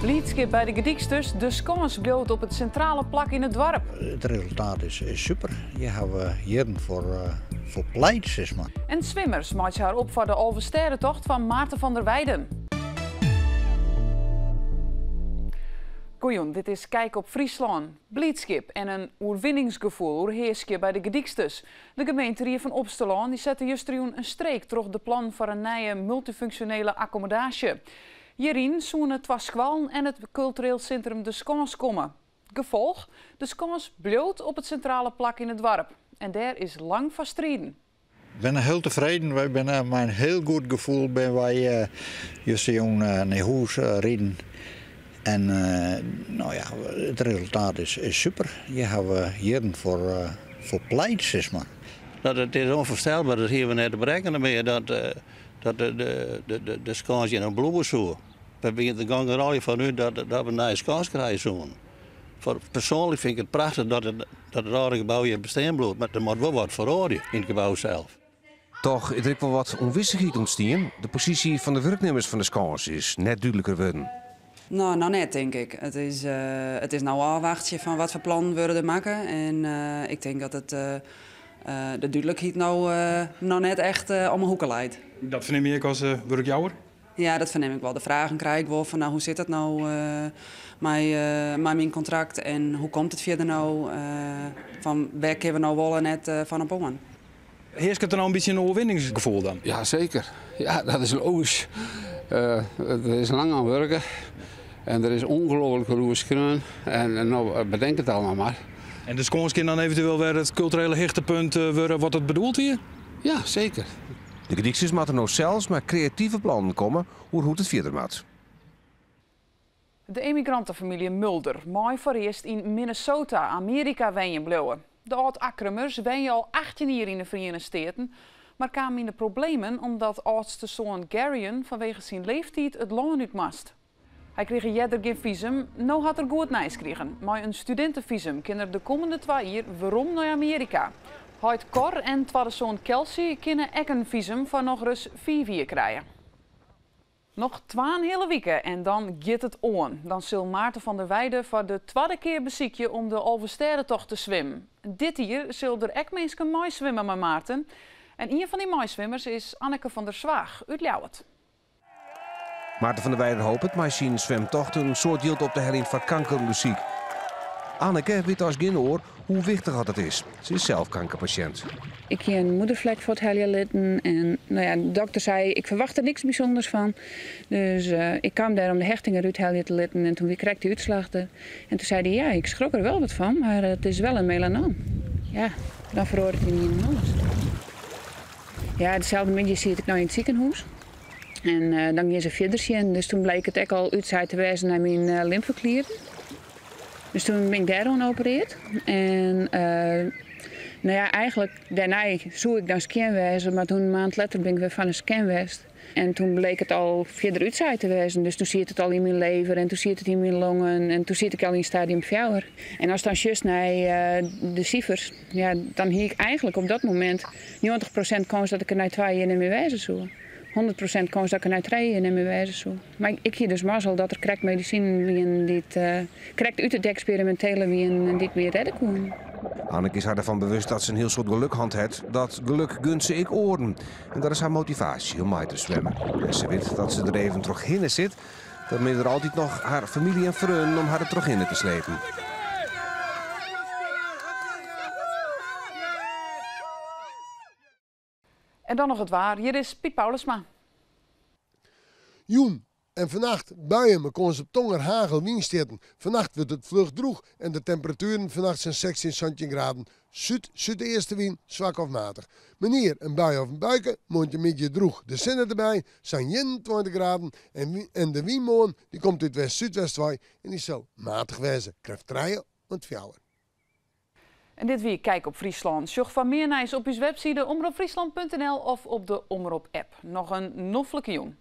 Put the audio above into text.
Liedskip bij de Gedieksters, de skans bloot op het centrale plak in het dorp. Het resultaat is super. Je hebt hier voor pleit, zeg maar. En zwimmers maken haar op voor de Alversterrentocht van Maarten van der Weijden. Goeien, dit is Kijk op Friesland. Blijdschap en een oerwinningsgevoel oerheerskje bij de Gedieksters. De gemeente hier van Opstelaan die zette justerjoen een streek terug de plan voor een nieuwe multifunctionele accommodatie. Hierin zoenen het Twaskwallen en het cultureel centrum De Skans komen. Gevolg, De Skans bloot op het centrale plak in het dorp. En daar is lang van strijden. Ik ben heel tevreden. Wij zijn met een heel goed gevoel ben wij justerjoen naar huis rijden. En nou ja, het resultaat is super. Je hebt hier voor pleit, zeg maar. Het is onvoorstelbaar dat hier we net te berekenen meer dat de skans in een bloemen zo. We beginnen de gang er al van uit dat we een nieuwe skans krijgen zo. Persoonlijk vind ik het prachtig dat het oude gebouw hier bestaan blijft, maar er moet wel wat veranderen in het gebouw zelf. Toch is er wel wat onwissigheid ontstaan. De positie van de werknemers van de skans is net duidelijker worden. Nou net denk ik. Het is nou afwachtje van wat voor plan we er maken. En ik denk dat het de duidelijkheid nou net echt om een hoeken leidt. Dat verneem je als werkjouwer? Ja, dat verneem ik wel. De vragen krijg ik wel van nou, hoe zit het nou met mijn contract en hoe komt het verder nou? Van waar kunnen we nou wel net van op aan? Heerst het er nou een beetje een overwinningsgevoel dan? Ja, zeker. Ja, dat is logisch. Er is lang aan werken. En er is ongelooflijk veel skreun. En nou, bedenk het allemaal maar. En de skans kan dan eventueel weer het culturele hichtepunt worden wat het bedoelt hier? Ja, zeker. De Gedieksters moeten nou zelfs met creatieve plannen komen hoe het verder moet. De emigrantenfamilie Mulder, mooi voor eerst in Minnesota, Amerika wenjen bleven. De oud-Akkermers wenjen al 18 jaar in de Verenigde Staten, maar kwamen in de problemen omdat oudste zoon Garion vanwege zijn leeftijd het land uit moest. Hij kreeg jeder geen visum, nu had er goed nieuws gekregen. Maar een studentenvisum kunnen de komende 2 jaar waarom naar Amerika. Huid Cor en tweede zoon Kelsey kunnen ook een visum van nog eens 4 jaar krijgen. Nog 2 hele weken en dan gaat het on. Dan zal Maarten van der Weijden voor de tweede keer beziekje om de Alversterrentocht te zwemmen. Dit jaar zullen er ook mensen mooi zwemmen met Maarten. En een van die mooizwimmers is Anneke van der Zwaag uit Ljouwert. Maarten van der Weijden hoopt het, maar zijn zwemtocht een soort hield op de herinnering van kankermuziek. Anneke weet als geen oor hoe wichtig dat is. Ze is zelf kankerpatiënt. Ik heb een moedervlek voor het hele litten en nou ja, de dokter zei ik verwacht er niks bijzonders van. Dus ik kwam daar om de hechtingen uit het te litten en toen kreeg ik de uitslag. En toen zei hij ja, ik schrok er wel wat van, maar het is wel een melanoom. Ja, dan verhoor ik niet in alles. Ja, dezelfde middag zit ik nou in het ziekenhuis. En dan ging ze verder zien, dus toen bleek het ook al uitzij te wijzen naar mijn lymfeklieren. Dus toen ben ik daar geopereerd. En nou ja, eigenlijk daarna zou ik dan scan wezen, maar toen een maand later ben ik weer van een scan geweest. En toen bleek het al verder uitzij te wezen. Dus toen zit het al in mijn lever en toen zit het in mijn longen en toen zit ik al in stadium 4. En als dan juist naar de cijfers, ja, dan hier ik eigenlijk op dat moment 90% kans dat ik er na 2 jaar niet meer wijzen zou. 100% kans dat ik er na 3 jaar niet meer wijzen zou. Maar ik heb dus mazzel dat er correct medicijn wie dit correct uit het experimentele wie dit weer redden kon. Anneke is haar ervan bewust dat ze een heel soort gelukhand heeft. Dat geluk gunt ze ik oren. En dat is haar motivatie om mee te zwemmen. En ze weet dat ze er even terug in zit. Dat men er altijd nog haar familie en vrienden om haar er terug in te slepen. En dan nog het waar. Hier is Piet Paulusma. Joen. En vannacht buien met kans op tonger, hagel, windsteden. Vannacht wordt het vlug droeg en de temperaturen vannacht zijn 16 centigraden. Zuid-eerste wind, zwak of matig. Meneer, een bui of een buiken, mondje met je droeg. De zinnen erbij zijn 21 graden en de windmolen die komt uit west-zuidwest-waai en die zal matig wezen. Krijgt 3 en 4. En dit weer Kijk op Friesland. Zoek van meer nieuws op uw website omroepfriesland.nl of op de Omroep app. Nog een noffelijke jong.